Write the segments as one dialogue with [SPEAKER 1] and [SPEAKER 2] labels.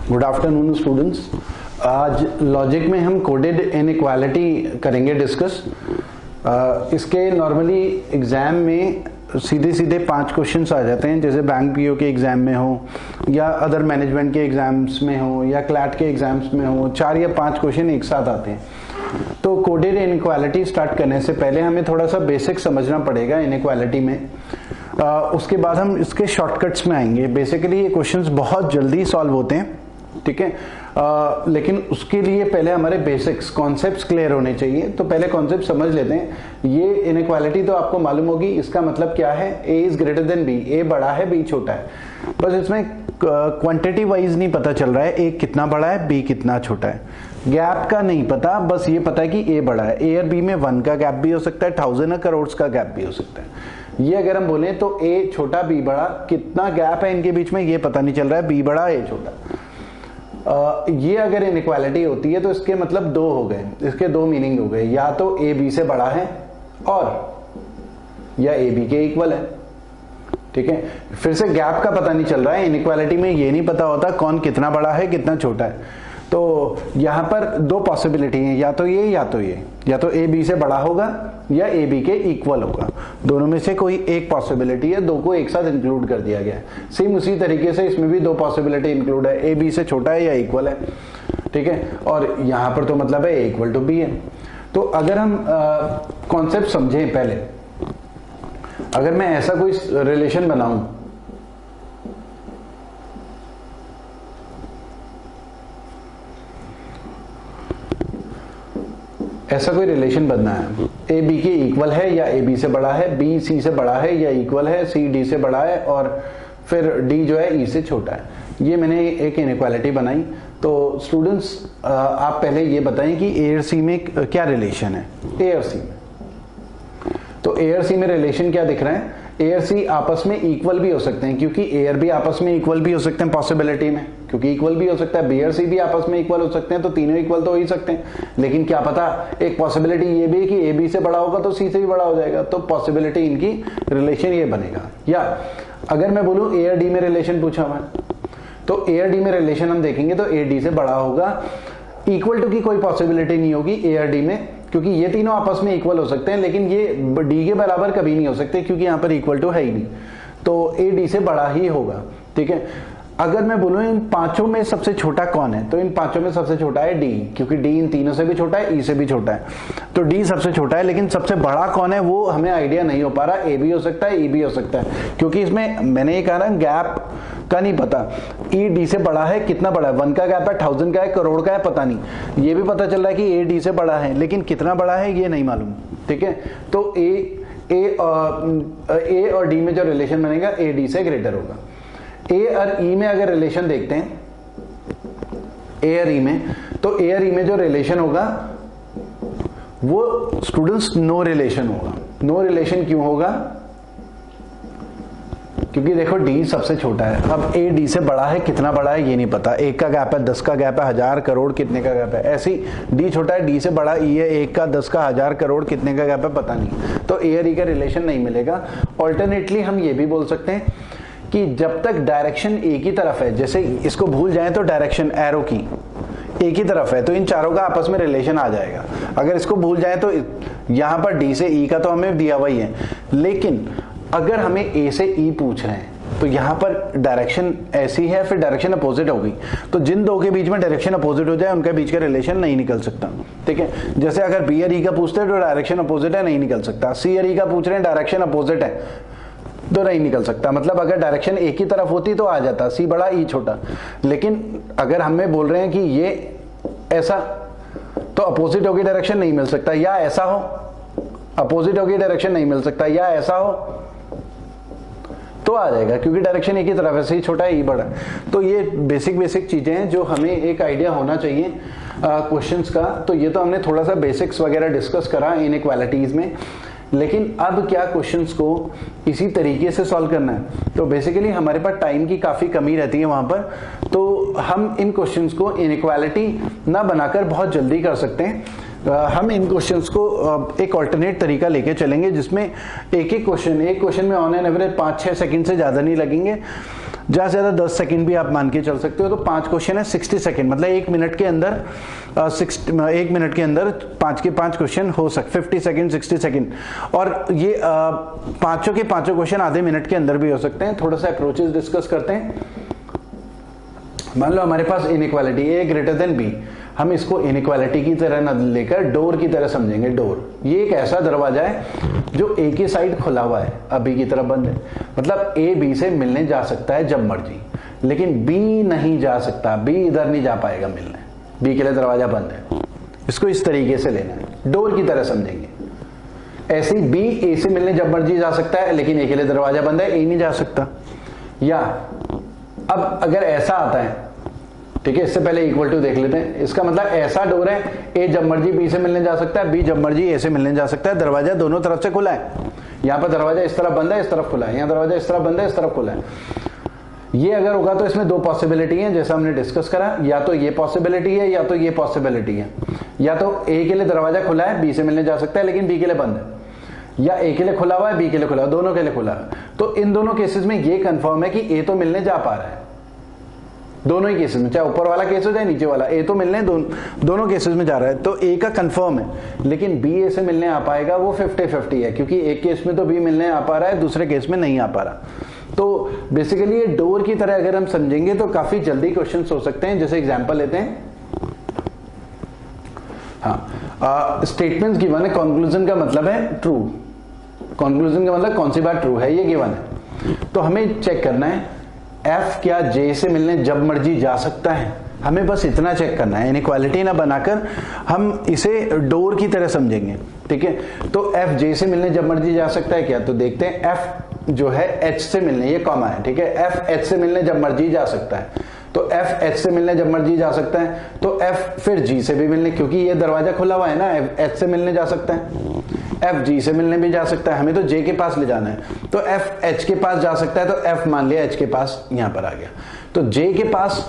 [SPEAKER 1] Good afternoon students. आज logic में हम कोडेड इनइक्वालिटी करेंगे डिस्कस। इसके नॉर्मली एग्जाम में सीधे सीधे 5 क्वेश्चंस आ जाते हैं, जैसे बैंक पीओ के एग्जाम में हो या अदर मैनेजमेंट के एग्जाम्स में हो या क्लैट के एग्जाम्स में हो, 4 या 5 क्वेश्चन एक साथ आते हैं। तो कोडेड इनइक्वालिटी स्टार्ट करने से पहले हमें थोड़ा सा बेसिक समझना पड़ेगा इनइक्वालिटी में। उसके बाद हम इसके शॉर्टकट्स में आएंगे। बेसिकली ये क्वेश्चंस बहुत जल्दी सॉल्व होते हैं, ठीक है, लेकिन उसके लिए पहले हमारे बेसिक्स कॉन्सेप्ट्स क्लियर होने चाहिए। तो पहले कॉन्सेप्ट समझ लेते हैं। ये इनइक्वालिटी तो आपको मालूम होगी, इसका मतलब क्या है, a is greater than b, a बड़ा है b छोटा है। बस इसमें क्वांटिटी वाइज नहीं पता चल रहा है a कितना बड़ा है b कितना छोटा है, गैप का नहीं पता, बस ये पता है कि a बड़ा है। a और b में 1 का गैप भी हो सकता है, 1000 करोड़ का गैप भी हो सकता है। ये अगर हम बोले तो a छोटा b बड़ा, कितना गैप है इनके बीच में ये पता नहीं चल रहा है, b बड़ा a छोटा। ये अगर इनइक्वालिटी होती है तो इसके मतलब 2 हो गए, इसके 2 मीनिंग हो गए, या तो a b से बड़ा है और या a b के इक्वल है, ठीक है। फिर से गैप का पता नहीं चल रहा है, इनइक्वालिटी में ये नहीं पता होता कौन कितना बड़ा है कितना छोटा है। तो यहां पर 2 पॉसिबिलिटी है, या तो ये या तो ये, या तो a b से बड़ा होगा या a b के इक्वल होगा। दोनों में से कोई एक पॉसिबिलिटी है, 2 को एक साथ इंक्लूड कर दिया गया है। सेम उसी तरीके से इसमें भी 2 पॉसिबिलिटी इंक्लूड है, a b से छोटा है या इक्वल है, ठीक है। और यहां पर तो मतलब है a इक्वल टू b है। तो अगर हम कॉन्सेप्ट समझें पहले, अगर मैं ऐसा कोई रिलेशन बनाऊं, ऐसा कोई रिलेशन बनना है, a b के इक्वल है या a b से बड़ा है, b c से बड़ा है या इक्वल है, c d से बड़ा है, और फिर d जो है e से छोटा है। ये मैंने एक इनइक्वालिटी बनाई। तो स्टूडेंट्स आप पहले ये बताएं कि a और c में क्या रिलेशन है। a और c में, तो a और c में रिलेशन क्या दिख रहा है, a और c आपस में इक्वल भी हो सकते हैं, क्योंकि a और b आपस में इक्वल भी हो सकते हैं पॉसिबिलिटी में, क्योंकि इक्वल भी हो सकता है। b और c भी आपस में इक्वल हो सकते हैं, तो तीनों इक्वल तो हो ही सकते हैं। लेकिन क्या पता, एक पॉसिबिलिटी ये भी है कि a b से बड़ा होगा तो c से भी बड़ा हो जाएगा, तो पॉसिबिलिटी इनकी रिलेशन ये बनेगा। या अगर मैं बोलूं a और d में रिलेशन पूछा हुआ है, तो a और d में रिलेशन हम देखेंगे तो a d से बड़ा होगा। इक्वल टू की कोई पॉसिबिलिटी नहीं होगी a और d में, क्योंकि ये तीनों आपस में इक्वल हो सकते हैं, लेकिन ये d के बराबर कभी नहीं हो सकते, क्योंकि यहां पर इक्वल टू है ही नहीं। तो a d से बड़ा ही होगा, ठीक है। अगर मैं बोलूं इन 5 में सबसे छोटा कौन है, तो इन 5 में सबसे छोटा है d, क्योंकि d इन तीनों से भी छोटा है, e से भी छोटा है, तो d सबसे छोटा है। लेकिन सबसे बड़ा कौन है वो हमें आइडिया नहीं हो पा रहा। a भी हो सकता है, e भी हो सकता है, क्योंकि इसमें मैंने ये कहा ना गैप का नहीं पता। e d से बड़ा है, कितना बड़ा है, 1 का गैप है, 1000 का है, करोड़ का है, पता नहीं। ये भी पता चल रहा है कि a d से बड़ा है, लेकिन कितना बड़ा है ये नहीं मालूम, ठीक है। तो a और d में जो रिलेशन बनेगा a d से ग्रेटर होगा। a और e में अगर रिलेशन देखते हैं, a और e में, तो a और e में जो रिलेशन होगा वो स्टूडेंट्स नो रिलेशन होगा। नो रिलेशन क्यों होगा, क्योंकि देखो d सबसे छोटा है। अब a d से बड़ा है, कितना बड़ा है ये नहीं पता, 1 का गैप है, 10 का गैप है, 1000 करोड़ कितने का गैप है। ऐसे ही d छोटा है, d से बड़ा e है, 1 का 10 का 1000 करोड़ कितने का गैप है पता नहीं, तो a और e का रिलेशन नहीं मिलेगा। ऑल्टरनेटली हम ये भी बोल सकते हैं कि जब तक डायरेक्शन एक ही तरफ है, जैसे इसको भूल जाएं तो डायरेक्शन एरो की एक ही तरफ है, तो इन चारों का आपस में रिलेशन आ जाएगा। अगर इसको भूल जाएं तो यहां पर d से e का तो हमें दिया हुआ ही है, लेकिन अगर हमें a से e पूछ रहे हैं तो यहां पर डायरेक्शन ऐसी है, फिर डायरेक्शन अपोजिट होगी, तो जिन दो के बीच में डायरेक्शन अपोजिट हो जाए उनके बीच का रिलेशन नहीं निकल सकता, ठीक है। जैसे अगर b और e का पूछते हैं तो डायरेक्शन अपोजिट है, नहीं निकल सकता। c और e का पूछ रहे हैं, डायरेक्शन अपोजिट है तो नहीं निकल सकता। मतलब अगर डायरेक्शन एक ही तरफ होती तो आ जाता, c बड़ा e छोटा। लेकिन अगर हमें बोल रहे हैं कि ये ऐसा, तो अपोजिट होगी डायरेक्शन नहीं मिल सकता, या ऐसा हो, अपोजिट होगी डायरेक्शन नहीं मिल सकता, या ऐसा हो तो आ जाएगा, क्योंकि डायरेक्शन एक ही तरफ है, c छोटा है e बड़ा। तो ये बेसिक चीजें हैं जो हमें एक आइडिया होना चाहिए क्वेश्चंस का। तो ये तो हमने थोड़ा सा बेसिक्स वगैरह डिस्कस करा इनइक्वालिटीज में, लेकिन अब क्या क्वेश्चंस को इसी तरीके से सॉल्व करना है। तो बेसिकली हमारे पास टाइम की काफी कमी रहती है वहां पर, तो हम इन क्वेश्चंस को इनइक्वालिटी ना बनाकर बहुत जल्दी कर सकते हैं। हम इन क्वेश्चंस को एक ऑल्टरनेट तरीका लेके चलेंगे, जिसमें एक क्वेश्चन में ऑन एन एवरेज 5-6 सेकंड से ज्यादा नहीं लगेंगे। ज़्यादा से ज़्यादा 10 सेकंड भी आप मान के चल सकते हो। तो 5 क्वेश्चन है 60 सेकंड, मतलब 1 मिनट के अंदर 1 मिनट के अंदर 5 के 5 क्वेश्चन हो सकते, 50 सेकंड 60 सेकंड। और ये पांचों के पांचों क्वेश्चन आधे मिनट के अंदर भी हो सकते हैं। थोड़ा सा अप्रोचेस डिस्कस करते हैं। मान लो हमारे पास इनइक्वालिटी ए ग्रेटर देन बी, हम इसको इनइक्वालिटी की तरह न लेकर डोर की तरह समझेंगे। डोर ये एक ऐसा दरवाजा है जो ए की साइड खुला हुआ है, अब बी की तरफ बंद है। मतलब ए बी से मिलने जा सकता है जब मर्जी, लेकिन बी नहीं जा सकता, बी इधर नहीं जा पाएगा मिलने, बी के लिए दरवाजा बंद है। इसको इस तरीके से लेना है, डोर की तरह समझेंगे। ऐसे ही बी ए से मिलने जब मर्जी जा सकता है, लेकिन ए के लिए दरवाजा बंद है, ए नहीं जा सकता। या अब अगर ऐसा आता है, ठीक है, इससे पहले इक्वल टू देख लेते हैं। इसका मतलब ऐसा डोर है, ए जब मर्जी बी से मिलने जा सकता है, बी जब मर्जी ए से मिलने जा सकता है, दरवाजा दोनों तरफ से खुला है। यहां पर दरवाजा इस तरफ बंद है, इस तरफ खुला है, यहां दरवाजा इस तरफ बंद है, इस तरफ खुला है। ये अगर होगा तो इसमें 2 पॉसिबिलिटी है, जैसा हमने डिस्कस करा, या तो ये पॉसिबिलिटी है या तो ये पॉसिबिलिटी है। या तो ए के लिए दरवाजा खुला है, बी से मिलने जा सकता है, लेकिन बी के लिए बंद है, या ए के लिए खुला हुआ है, बी के लिए खुला है, दोनों के लिए खुला है। तो इन दोनों केसेस में ये कंफर्म है कि ए तो मिलने जा पा रहा है, दोनों ही केसेस में, चाहे ऊपर वाला केस हो चाहे नीचे वाला, ए तो मिलने दोनों केसेस में जा रहा है। तो ए का कंफर्म है, लेकिन बी ए से मिलने आ पाएगा वो 50-50 है, क्योंकि एक केस में तो बी मिलने आ पा रहा है, दूसरे केस में नहीं आ पा रहा। तो बेसिकली ये डोर की तरह अगर हम समझेंगे तो काफी जल्दी क्वेश्चन हो सकते हैं। जैसे एग्जांपल लेते हैं, हाँ, स्टेटमेंट्स गिवन है, कंक्लूजन का मतलब है ट्रू, कंक्लूजन का मतलब कौन सी बात ट्रू है, ये गिवन है। तो हमें चेक करना है एफ क्या जे से मिलने जब मर्जी जा सकता है, हमें बस इतना चेक करना है। इनइक्वालिटी ना बनाकर हम इसे डोर की तरह समझेंगे, ठीक है। तो एफ जे से मिलने जब मर्जी जा सकता है क्या, तो देखते हैं एफ जो है एच से मिलने, ये कॉमा है, ठीक है, एफ एच से मिलने जब मर्जी जा सकता है। तो एफ एच से मिलने जब मर्जी जा सकता है, तो एफ फिर जी से भी मिलने, क्योंकि ये दरवाजा खुला हुआ है ना, एच से मिलने जा सकता है, एफ जी से मिलने भी जा सकता है, हमें तो जे के पास ले जाना है। तो एफ एच के पास जा सकता है, तो एफ मान लिया एच के पास यहां पर आ गया। तो जे के पास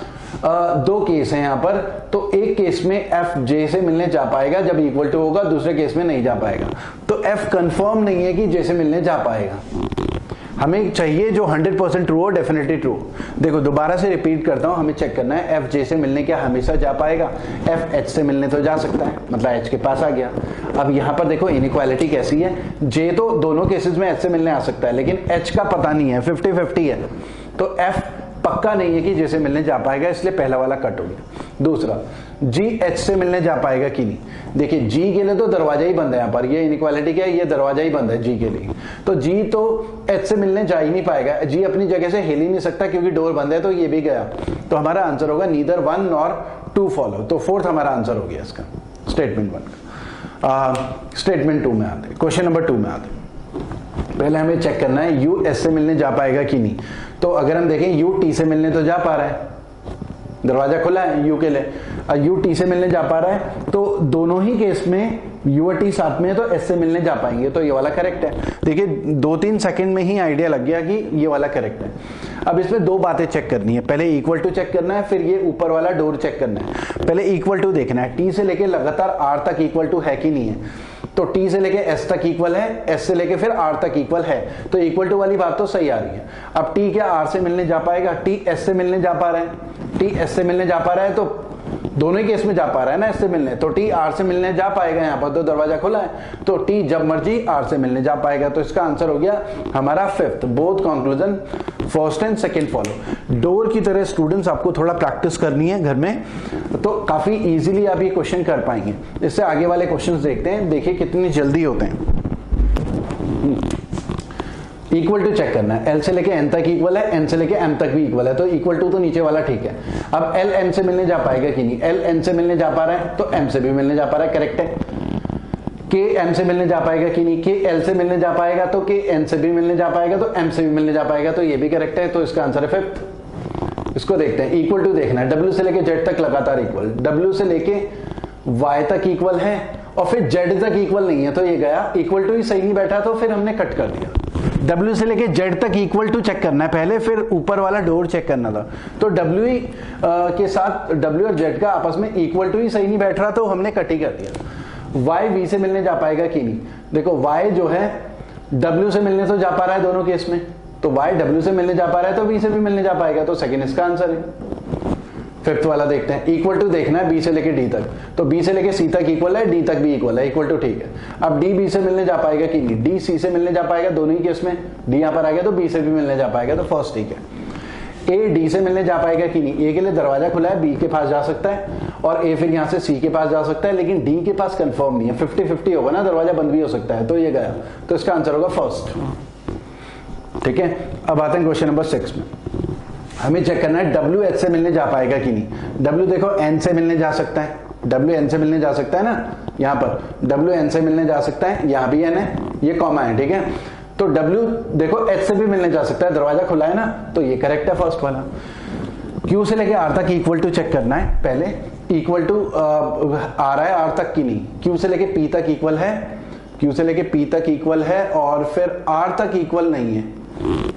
[SPEAKER 1] 2 केस है यहां पर, तो एक केस में एफ जे से मिलने जा पाएगा जब इक्वल टू होगा, दूसरे केस में नहीं जा पाएगा। तो एफ कंफर्म नहीं है कि जे से मिलने जा पाएगा, हमें चाहिए जो 100% ट्रू हो, डेफिनेटली ट्रू। देखो दोबारा से रिपीट करता हूं, हमें चेक करना है एफ जे से मिलने क्या हमेशा जा पाएगा, एफ एच से मिलने तो जा सकता है, मतलब एच के पास आ गया। अब यहां पर देखो इनइक्वालिटी कैसी है, जे तो दोनों केसेस में एच से मिलने आ सकता है, लेकिन एच का पता नहीं है, 50-50 है। तो एफ पक्का नहीं है कि जे से मिलने जा पाएगा, इसलिए पहला वाला कट हो गया। दूसरा, जी एच से मिलने जा पाएगा कि नहीं, देखिए जी के लिए तो दरवाजा ही बंद है, यहाँ पर ये इनइक्वालिटी क्या है, ये दरवाजा ही बंद है जी के लिए। तो जी तो एच से मिलने जा ही नहीं पाएगा, जी अपनी जगह से हिल ही नहीं सकता क्योंकि डोर बंद है, तो ये भी गया। तो हमारा आंसर होगा नीदर 1 nor 2 फॉलो। तो 4th हमारा आंसर हो गया इसका, स्टेटमेंट 1 का। स्टेटमेंट 2 में आते, क्वेश्चन नंबर 2 में आते। पहले हमें चेक करना है यू एस से मिलने जा पाएगा कि नहीं। तो अगर हम देखें यू टी से मिलने तो जा पा रहा है, दरवाजा खुला है यू के लिए, यू टी से मिलने जा पा रहा है, तो दोनों ही केस में यू और टी साथ में है, तो एस से मिलने जा पाएंगे, तो ये वाला करेक्ट है। देखिए 2-3 सेकंड में ही आइडिया लग गया कि ये वाला करेक्ट है। अब इसमें 2 बातें चेक करनी है, पहले इक्वल टू चेक करना है, फिर ये ऊपर वाला डोर चेक करना है। पहले इक्वल टू देखना है, टी से लेके लगातार आर तक इक्वल टू है कि नहीं है। तो टी से लेके एस तक इक्वल है, एस से लेके फिर आर तक इक्वल है, तो इक्वल टू वाली बात तो सही आ रही है। अब टी क्या आर से मिलने जा पाएगा, टी एस से मिलने जा पा रहा है, टी एस से मिलने जा पा रहा है, तो दोनों ही केस में जा पा रहा है ना एस से मिलने, तो टी आर से मिलने जा पाएगा, यहाँ पर तो दरवाजा खुला है, तो टी जब मर्जी आर से मिलने जा पाएगा। तो इसका आंसर हो गया हमारा 5th, both conclusion 1st and 2nd follow. Door की तरह स्टूडेंट्स आपको थोड़ा प्रैक्टिस करनी है घर में, तो काफी इजीली आप ये क्वेश्चन कर पाएंगे। इससे आगे वाले क्वेश्चंस देखते हैं, देखिए कितनी जल्दी होते हैं। इक्वल टू चेक करना है, एल से लेके एन तक इक्वल है, एन से लेके एम तक भी इक्वल है, तो इक्वल टू तो नीचे वाला ठीक है। अब एल एन से मिलने जा पाएगा कि नहीं, एल एन से मिलने जा पा रहा है, तो एम से भी मिलने जा पा रहा है, करेक्ट है। के एम से मिलने जा पाएगा कि नहीं, के एल से मिलने जा पाएगा, तो के एन से भी मिलने जा पाएगा, तो एम से भी मिलने जा पाएगा, तो ये भी करेक्ट है। तो इसका आंसर है 5th। इसको देखते हैं, इक्वल टू देखना है, डब्ल्यू से लेके जेड तक लगातार इक्वल, डब्ल्यू से लेके वाई तक इक्वल है और फिर जेड तक इक्वल नहीं है, तो ये गया, इक्वल टू ही सही नहीं बैठा, तो फिर हमने कट कर दिया। W से लेके Z तक इक्वल टू चेक करना है पहले, फिर ऊपर वाला डोर चेक करना था। तो W ही के साथ W और Z का आपस में इक्वल टू ही सही नहीं बैठ रहा, तो हमने कट ही कर दिया। Y V से मिलने जा पाएगा कि नहीं, देखो Y जो है W से मिलने तो जा पा रहा है दोनों केस में, तो y w से मिलने जा पा रहा है तो b से भी मिलने जा पाएगा, तो सेकंड इसका आंसर है। फिफ्थ वाला देखते हैं, इक्वल टू देखना है b से लेके d तक, तो b से लेके c तक इक्वल है, d तक भी इक्वल है, इक्वल टू ठीक है। अब d b से मिलने जा पाएगा कि नहीं, d c से मिलने जा पाएगा, दोनों ही केस में d यहां पर आ गया तो b से भी मिलने जा पाएगा, तो फर्स्ट ठीक है। a d से मिलने जा पाएगा कि नहीं, a के लिए दरवाजा खुला है, b के पास जा सकता है, और a फिर यहां से c के पास जा सकता है, लेकिन d के पास कंफर्म नहीं है, 50-50 होगा ना, दरवाजा बंद भी हो सकता है, तो ये गया, तो इसका आंसर होगा फर्स्ट। ठीक है, अब आते हैं क्वेश्चन नंबर 6 में। हमें चेक करना है w h से मिलने जा पाएगा कि नहीं। w देखो n से मिलने जा सकता है, w n से मिलने जा सकता है ना, यहाँ पर w n से मिलने जा सकता है, यहाँ भी n है, ये कॉमा है, ठीक है। तो w देखो h से भी मिलने जा सकता है, दरवाजा खुला है ना, तो ये करेक्ट है फर्स्ट वाला। q से लेके r तक इक्वल टू चेक करना है, पहले इक्वल टू आ रहा है r तक की नहीं, q से लेके p तक इक्वल है, q से लेके p तक इक्वल है, और फिर r तक इक्वल नहीं है,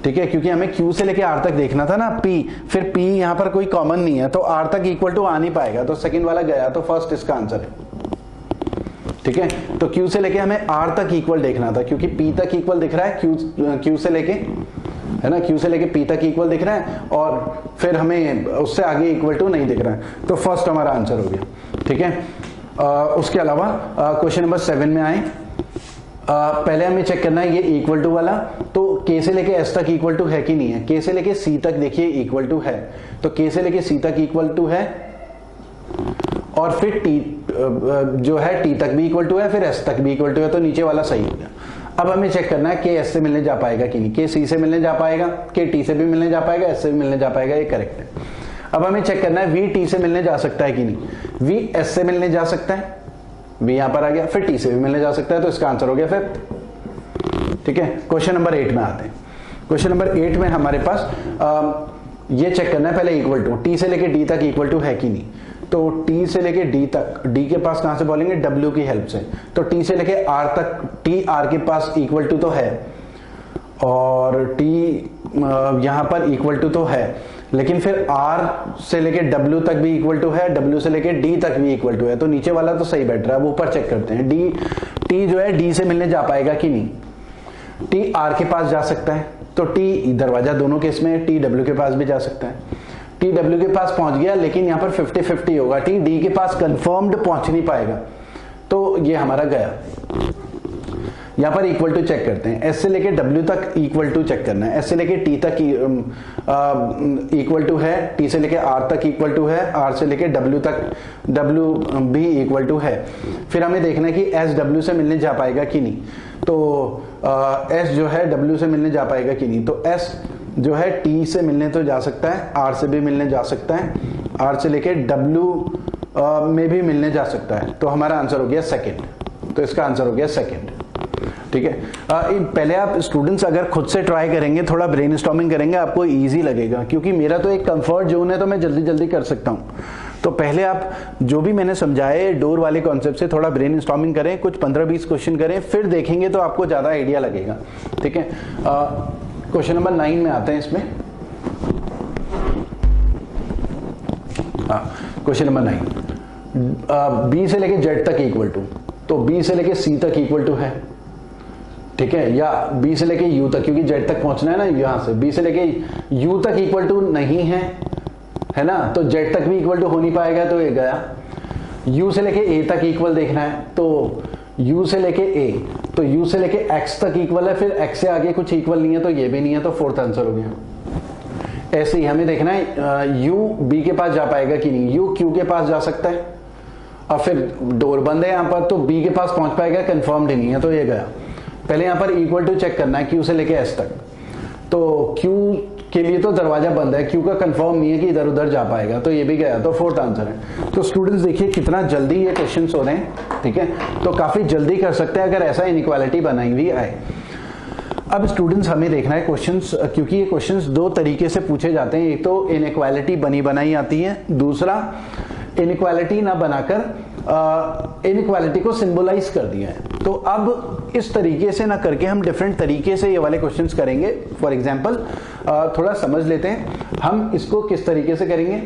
[SPEAKER 1] ठीक है, क्योंकि हमें q से लेके r तक देखना था ना, p, फिर p यहां पर कोई कॉमन नहीं है, तो r तक इक्वल टू आ नहीं पाएगा, तो सेकंड वाला गया, तो फर्स्ट इसका आंसर है। ठीक है, तो q से लेके हमें r तक इक्वल देखना था, क्योंकि p तक इक्वल दिख रहा है, q से लेके, है ना, q से लेके p तक इक्वल दिख रहा है, और फिर हमें उससे आगे इक्वल टू नहीं दिख रहा है, तो फर्स्ट हमारा आंसर हो गया। ठीक है, उसके अलावा क्वेश्चन नंबर 7 में आए, पहले हमें चेक करना है ये इक्वल टू वाला, तो k से लेके s तक इक्वल टू है कि नहीं है। k से लेके c तक देखिए इक्वल टू है, तो k से लेके c तक इक्वल टू है, और फिर t जो है t तक भी इक्वल टू है, फिर s तक भी इक्वल टू है, तो नीचे वाला सही हो गया। अब हमें चेक करना है k s से मिलने जा पाएगा कि नहीं, k c से मिलने जा पाएगा, k t से भी मिलने जा पाएगा, s से भी मिलने जा पाएगा, ये करेक्ट है। अब हमें चेक करना है v t से मिलने जा सकता है कि नहीं, v s से मिलने जा सकता है, v यहां पर आ गया, फिर t से भी मिलने जा सकता है, तो इसका आंसर हो गया फिफ्थ। ठीक है, क्वेश्चन नंबर 8 में आते हैं। क्वेश्चन नंबर 8 में हमारे पास ये चेक करना है पहले इक्वल टू, t से लेके d तक इक्वल टू है कि नहीं, तो t से लेके d तक, d के पास कहां से बोलेंगे, w की हेल्प से, तो t से लेके r तक, t r के पास इक्वल टू तो है, और t यहां पर इक्वल टू तो है, लेकिन फिर r से लेके w तक भी इक्वल टू है, w से लेके d तक भी इक्वल टू है, तो नीचे वाला तो सही बैठ रहा है। अब ऊपर चेक करते हैं, t जो है d से मिलने जा पाएगा कि नहीं, t r के पास जा सकता है, तो t दरवाजा दोनों केस में, t w के पास भी जा सकता है, t w के पास पहुंच गया, लेकिन यहाँ पर 50-50 होगा, t d के पास कंफर्म्ड पहुंच नहीं पाएगा, तो ये हमारा गया। यहाँ पर इक्वल टू चेक करते हैं, s से लेके w तक इक्वल टू चेक करना है, s से लेके t तक इक्वल टू है, t से लेके r तक इक्वल टू है, r से लेके w तक w भी इक्वल टू है। फिर हमें देखना है कि s w से मिलने जा पाएगा कि नहीं, तो s जो है w से मिलने जा पाएगा कि नहीं, तो s जो है t से मिलने तो जा सकता है, r से भी मिलने जा सकता है, r से लेके w में भी मिलने जा सकता है, तो हमारा आंसर हो गया सेकेंड, तो इसका आंसर हो गया सेकेंड। ठीक है, पहले आप स्टूडेंट्स अगर खुद से ट्राई करेंगे, थोड़ा ब्रेनस्टॉर्मिंग करेंगे, आपको इजी लगेगा, क्योंकि मेरा तो एक कंफर्ट जोन है, तो मैं जल्दी जल्दी कर सकता हूं। तो पहले आप जो भी मैंने समझाए डोर वाले कॉन्सेप्ट से थोड़ा ब्रेनस्टॉर्मिंग करें, कुछ 15-20 क्वेश्चन करें, फिर देखेंगे तो आपको ज्यादा आइडिया लगेगा। ठीक है, क्वेश्चन नंबर 9 में आते हैं। इसमें क्वेश्चन नंबर 9, b से लेके z तक इक्वल टू, तो b से लेके c तक इक्वल टू है, ठीक है, या b से लेके u तक, क्योंकि z तक पहुंचना है ना यहां से, b से लेके u तक इक्वल टू नहीं है ना, तो z तक भी इक्वल टू हो नहीं पाएगा, तो ये गया। u से लेके a तक इक्वल देखना है, तो u से लेके a, तो u से लेके x तक इक्वल है, फिर x से आगे कुछ इक्वल नहीं है, तो ये भी नहीं है, तो फोर्थ आंसर हो गया। ऐसे ही हमें देखना है u b के पास जा पाएगा कि नहीं, u q के पास जा सकता है, और फिर डोर बंद है यहाँ पर, तो b के पास पहुंच पाएगा, कंफर्म्ड नहीं है, तो ये गया। पहले यहाँ पर इक्वल टू चेक करना है q से लेके s तक, तो q के लिए तो दरवाजा बंद है, q का कंफर्म नहीं है कि इधर उधर जा पाएगा, तो ये भी गया, तो फोर्थ आंसर है। तो स्टूडेंट्स देखिए कितना जल्दी ये क्वेश्चंस हो रहे हैं, ठीक है, तो काफी जल्दी कर सकते हैं अगर ऐसा इनइक्वालिटी बनाई हुई आए। अब स्टूडेंट्स हमें देखना है क्वेश्चंस, क्योंकि ये क्वेश्चंस दो तरीके से पूछे जाते हैं, एक तो इनइक्वालिटी बनी बनाई आती है, दूसरा इनइक्वालिटी ना बनाकर इनइक्वालिटी को सिंबलाइज कर दिया है। तो अब इस तरीके से ना करके हम डिफरेंट तरीके से ये वाले क्वेश्चंस करेंगे। फॉर एग्जांपल थोड़ा समझ लेते हैं, हम इसको किस तरीके से करेंगे।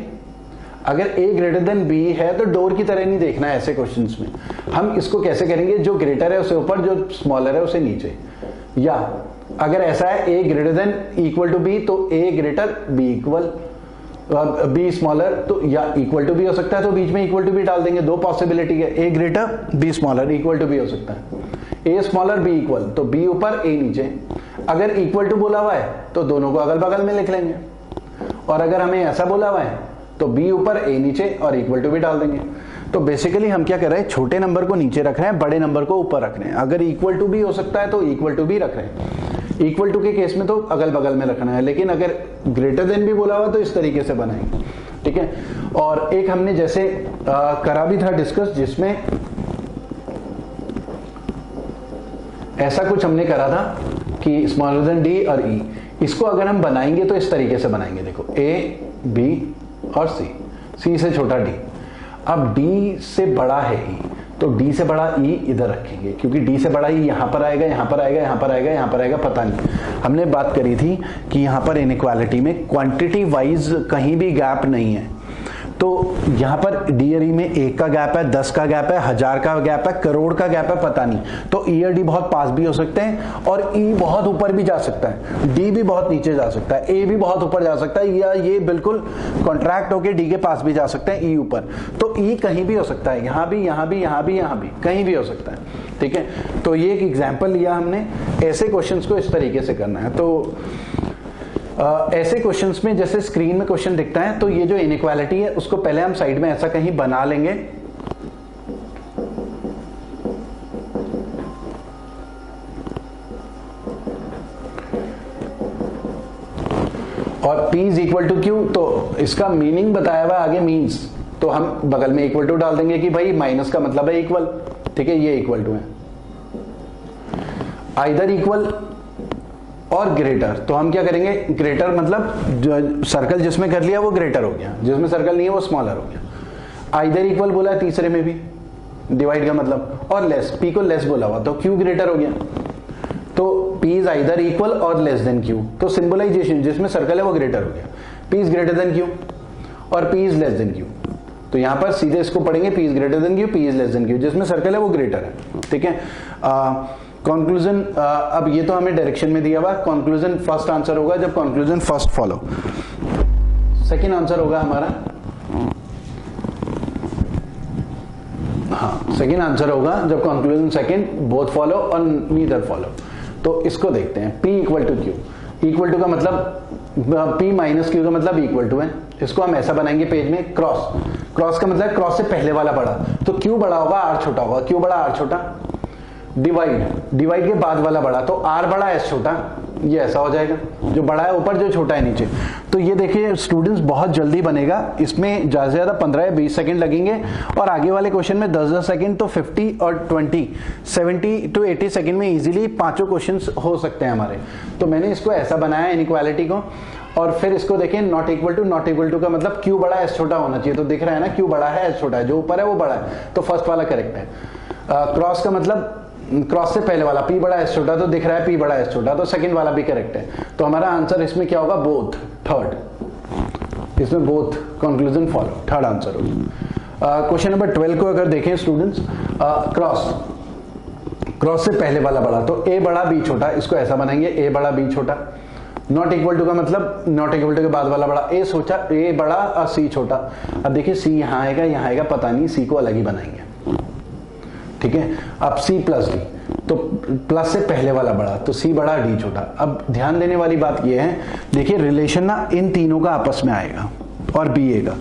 [SPEAKER 1] अगर a ग्रेटर देन b है तो डोर की तरह नहीं देखना है ऐसे क्वेश्चंस में, हम इसको कैसे करेंगे, जो ग्रेटर है उसे ऊपर, जो स्मॉलर है उसे नीचे, या अगर ऐसा है A greater than equal to B तो A greater B equal B smaller, तो या इक्वल टू बी हो सकता है, तो बीच में इक्वल टू बी डाल देंगे। दो पॉसिबिलिटी है, A greater B smaller, equal to B हो सकता है, ए स्मॉलर बी इक्वल, तो बी ऊपर ए नीचे। अगर इक्वल टू बोला हुआ है तो दोनों को अगल बगल में लिख लेंगे, और अगर हमें ऐसा बोला हुआ है तो बी ऊपर ए नीचे और इक्वल टू बी डाल देंगे। तो बेसिकली हम क्या कर रहे हैं, छोटे नंबर को नीचे रख रहे हैं, बड़े नंबर को ऊपर रख रहे हैं। अगर इक्वल टू बी हो सकता है तो इक्वल टू बी रख रहे हैं, इक्वल टू के केस में तो अगल बगल में रखना है, लेकिन अगर ग्रेटर देन भी बोला हुआ तो इस तरीके से बनाएंगे, ठीक है। और एक हमने जैसे करा भी था डिस्कस, जिसमें ऐसा कुछ हमने करा था कि स्मॉलर देन डी और ई, इसको अगर हम बनाएंगे तो इस तरीके से बनाएंगे। देखो ए बी और सी, सी से छोटा डी। अब डी से बड़ा है ई, तो डी से बड़ा ई इधर रखेंगे, क्योंकि डी से बड़ा ई यहां पर आएगा, यहां पर आएगा, यहां पर आएगा, यहां पर आएगा, पता नहीं। हमने बात करी थी कि यहां पर इनइक्वालिटी में क्वांटिटी वाइज कहीं भी गैप नहीं है, तो यहां पर डी और ई में 1 का गैप है, 10 का गैप है, 1000 का गैप है, करोड़ का गैप है, पता नहीं। तो ई और डी बहुत पास भी हो सकते हैं, और ई बहुत ऊपर भी जा सकता है, डी भी बहुत नीचे जा सकता है, ए भी बहुत ऊपर जा सकता है, या ये बिल्कुल कॉन्ट्रैक्ट होकर डी के पास भी जा सकते हैं, ई ऊपर। तो ई कहीं भी हो सकता है, यहां भी, यहां भी, यहां भी, यहां भी, कहीं भी हो सकता है, ठीक है। तो ये एक एग्जाम्पल लिया हमने, ऐसे क्वेश्चंस को इस तरीके से करना है। तो ऐसे क्वेश्चंस में जैसे स्क्रीन में क्वेश्चन दिखता है, तो ये जो इनइक्वालिटी है उसको पहले हम साइड में ऐसा कहीं बना लेंगे, और P is equal to Q, तो इसका मीनिंग बताया हुआ आगे मीन्स, तो हम बगल में इक्वल टू डाल देंगे कि भाई माइनस का मतलब है इक्वल, ठीक है, ये इक्वल टू है। आइदर इक्वल और ग्रेटर, तो हम क्या करेंगे, ग्रेटर मतलब जो सर्कल जिसमें कर लिया वो ग्रेटर हो गया, जिसमें सर्कल नहीं है वो स्मॉलर हो गया। आइदर इक्वल बोला है तीसरे में भी, डिवाइड का मतलब, और लेस, P को लेस बोला हुआ तो Q ग्रेटर हो गया। तो P इज आइदर इक्वल और लेस देन Q, तो सिंबलाइजेशन जिसमें सर्कल है वो ग्रेटर हो गया। P is greater than Q और P is less than Q, तो यहां पर सीधे इसको पढ़ेंगे, P is greater than Q, P is less than Q, जिसमें सर्कल है वो ग्रेटर है, ठीक है। कंक्लूजन, अब ये तो हमें डायरेक्शन में दिया हुआ, कंक्लूजन फर्स्ट आंसर होगा जब conclusion first follow, second answer होगा हमारा, हाँ सेकंड आंसर होगा जब कंक्लूजन सेकंड बोथ फॉलो और नीदर फॉलो। तो इसको देखते हैं, P equal to Q, equal to का मतलब P माइनस Q का मतलब इक्वल टू है। इसको हम ऐसा बनाएंगे पेज में, क्रॉस, क्रॉस का मतलब क्रॉस से पहले वाला बड़ा, तो Q बड़ा होगा R छोटा होगा, Q बड़ा R छोटा। डिवाइड, डिवाइड के बाद वाला बड़ा, तो R बड़ा S छोटा, ये ऐसा हो जाएगा, जो बड़ा है ऊपर जो छोटा है नीचे। तो ये देखिए स्टूडेंट्स बहुत जल्दी बनेगा, इसमें ज्यादा से ज्यादा 15 या 20 सेकंड लगेंगे, और आगे वाले क्वेश्चन में 10-10 सेकंड, तो 50 और 20 70 to 80 सेकंड में इजीली पांचों क्वेश्चंस हो सकते हैं हमारे। तो मैंने इसको ऐसा बनाया इनइक्वालिटी को, और फिर इसको देखें, not equal to, not equal to का मतलब Q बड़ा S छोटा होना चाहिए, तो दिख रहा है ना Q बड़ा है S छोटा है, जो ऊपर है वो बड़ा है, तो फर्स्ट वाला करेक्ट है। क्रॉस का मतलब क्रॉस से पहले वाला P बड़ा S छोटा, तो दिख रहा है P बड़ा S छोटा, तो सेकंड वाला भी करेक्ट है। तो हमारा आंसर इसमें क्या होगा, बोथ, थर्ड, इसमें both conclusion follow, third answer होगा। क्वेश्चन नंबर 12 को अगर देखें स्टूडेंट्स, क्रॉस, क्रॉस से पहले वाला बड़ा, तो A बड़ा B छोटा, इसको ऐसा बनाएंगे, A बड़ा B छोटा। नॉट इक्वल टू का मतलब नॉट इक्वल टू के बाद वाला बड़ा, A सोचा A बड़ा और C छोटा। अब देखिए C यहाँ आएगा, यहाँ आएगा, पता नहीं, C को अलग ही बनाएंगे, ठीक है। अब C प्लस D, तो प्लस से पहले वाला बड़ा, तो C बड़ा D छोटा। अब ध्यान देने वाली बात यह है, देखिए रिलेशन ना इन तीनों का आपस में आएगा, और BA का,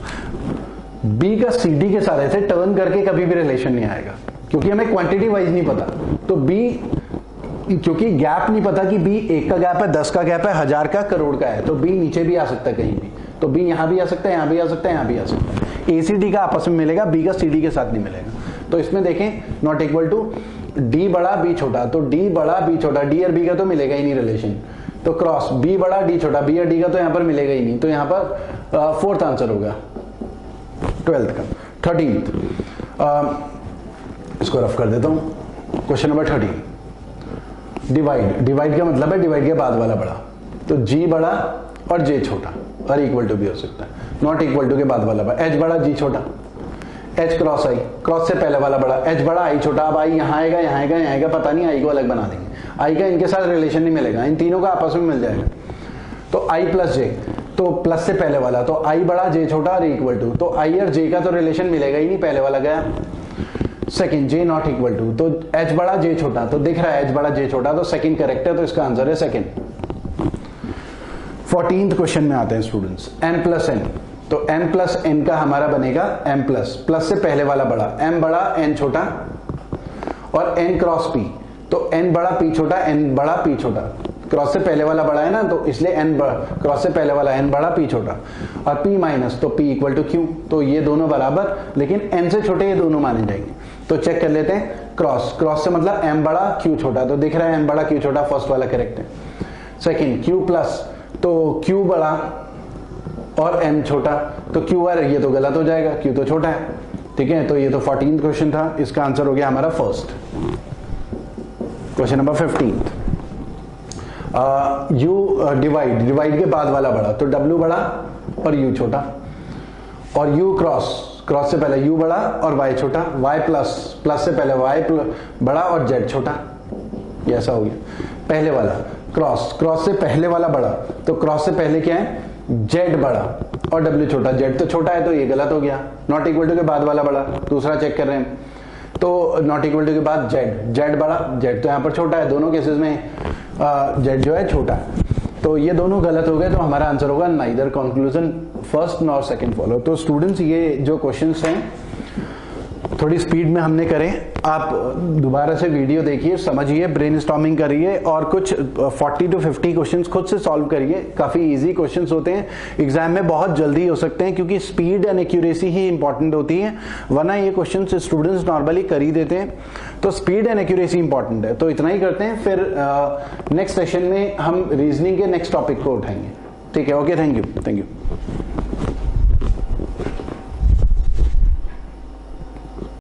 [SPEAKER 1] B का CD के साथ ऐसे टर्न करके कभी भी रिलेशन नहीं आएगा, क्योंकि हमें क्वांटिटी वाइज नहीं पता। तो B, क्योंकि गैप नहीं पता कि B 1 का गैप है, 10 का गैप है, 1000 का, करोड़ का है, तो B नीचे भी आ सकता है कहीं भी, तो B यहां भी आ सकता है, यहां भी आ सकता है, यहां भी आ सकता है। ACD का आपस में मिलेगा, B का CD के साथ नहीं मिलेगा। तो इसमें देखें, नॉट इक्वल टू, D बड़ा B छोटा, तो D बड़ा B छोटा, D और B का तो मिलेगा ही नहीं रिलेशन, तो क्रॉस B बड़ा D छोटा, B और D का तो यहां पर मिलेगा ही नहीं, तो यहां पर फोर्थ आंसर होगा 12th का। 13th, इसको रफ कर देता हूं, क्वेश्चन नंबर 13, डिवाइड, डिवाइड का मतलब है डिवाइड के बाद वाला बड़ा, तो G बड़ा और J छोटा, और इक्वल टू भी हो सकता है। नॉट इक्वल टू के बाद वाला बड़ा, H बड़ा G छोटा, H क्रॉस I, क्रॉस से पहले वाला बड़ा, H बड़ा I छोटा। अब I यहाँ आएगा, यहाँ आएगा, यहाँ आएगा, पता नहीं, I को अलग बना देंगे। आई का इनके साथ रिलेशन नहीं मिलेगा, इन तीनों का आपस में मिल जाएगा। तो आई प्लस जे, तो प्लस से पहले वाला, तो आई बड़ा जे छोटा और इक्वल टू, तो आई और जे का तो रिलेशन मिलेगा ही नहीं, पहले वाला गया। Second, J not equal to, तो एच बड़ा जे छोटा, तो दिख रहा है एच बड़ा जे छोटा, तो सेकंड करेक्ट है, तो इसका आंसर है सेकंड। 14th क्वेश्चन में आते हैं स्टूडेंट्स, m प्लस n, तो m प्लस n का हमारा बनेगा m प्लस, प्लस से पहले वाला बड़ा, m बड़ा n छोटा और n क्रॉस p, तो n बड़ा p छोटा, n बड़ा p छोटा, क्रॉस से पहले वाला बड़ा है ना, तो इसलिए n बड़ा, क्रॉस से पहले वाला n बड़ा p छोटा, और p माइनस, तो p इक्वल टू q, तो ये दोनों बराबर, लेकिन n से छोटे ये दोनों माने जाएंगे। तो चेक कर लेते हैं, क्रॉस, क्रॉस से मतलब m बड़ा q छोटा, तो दिख रहा है m बड़ा q छोटा, फर्स्ट वाला करेक्ट है। सेकंड, q प्लस, तो q बड़ा और m छोटा, तो q और ये तो गलत हो जाएगा, q तो छोटा है, ठीक है। तो ये तो 14th क्वेश्चन था, इसका आंसर हो गया हमारा first. Question number 15, u divide, divide के बाद वाला बड़ा, तो w बड़ा और u छोटा, और u क्रॉस, क्रॉस से पहले u बड़ा और y छोटा, y प्लस, प्लस से पहले y बड़ा और z छोटा, ये ऐसा हो गया। पहले वाला क्रॉस, क्रॉस से पहले वाला बड़ा, तो क्रॉस से पहले क्या है, z बड़ा और w छोटा, z तो छोटा है, तो ये गलत हो गया। नॉट इक्वल टू के बाद वाला बड़ा, दूसरा चेक कर रहे हैं, तो नॉट इक्वल टू के बाद z बड़ा, z तो यहाँ पर छोटा है, दोनों केसेस में z जो है छोटा है, तो ये दोनों गलत हो गए, तो हमारा आंसर होगा neither conclusion first nor second follow. तो स्टूडेंट्स ये जो क्वेश्चंस हैं थोड़ी स्पीड में हमने करें, आप दोबारा से वीडियो देखिए, समझिए, ब्रेनस्टॉर्मिंग करिए और कुछ 40 to 50 क्वेश्चंस खुद से सॉल्व करिए। काफी इजी क्वेश्चंस होते हैं, एग्जाम में बहुत जल्दी हो सकते हैं, क्योंकि speed and accuracy he important होती है, वरना ये क्वेश्चंस स्टूडेंट्स नॉर्मली कर ही देते हैं। तो स्पीड एंड एक्यूरेसी इंपॉर्टेंट है, तो इतना ही करते हैं, फिर नेक्स्ट सेशन में हम रीजनिंग के नेक्स्ट टॉपिक को उठाएंगे। ठीक है, ओके, थैंक यू।